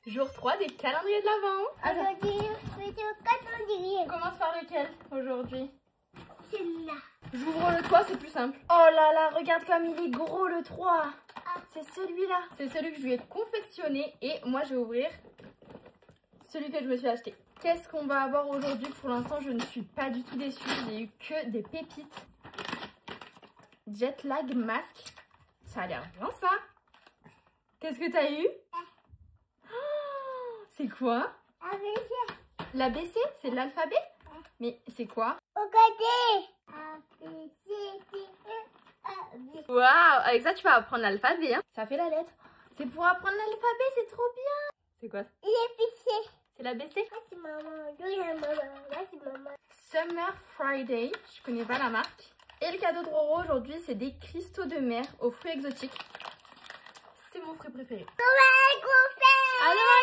Jour 3 des calendriers de l'Avent. Aujourd'hui, je fais du calendrier. On commence par lequel aujourd'hui? Celui-là. J'ouvre le 3, c'est plus simple. Oh là là, regarde comme il est gros le 3. C'est celui-là. C'est celui que je lui ai confectionné et moi je vais ouvrir celui que je me suis acheté. Qu'est-ce qu'on va avoir aujourd'hui? Pour l'instant, je ne suis pas du tout déçue. J'ai eu que des pépites. Jet lag masque. Ça a l'air bien ça. Qu'est-ce que t'as eu? Oh, c'est quoi? ABC. L'ABC? C'est l'alphabet? Mais c'est quoi? Regardez. ABC, D, E, A, B. Waouh! Avec ça, tu vas apprendre l'alphabet. Hein. Ça fait la lettre. C'est pour apprendre l'alphabet, c'est trop bien. C'est quoi? Il est fiché. C'est l'ABC? Là, c'est maman. Là, maman. Là, c'est maman. Summer Friday. Je connais pas la marque. Et le cadeau de Roro aujourd'hui, c'est des cristaux de mer aux fruits exotiques. C'est mon fruit préféré. Comment on fait? À demain!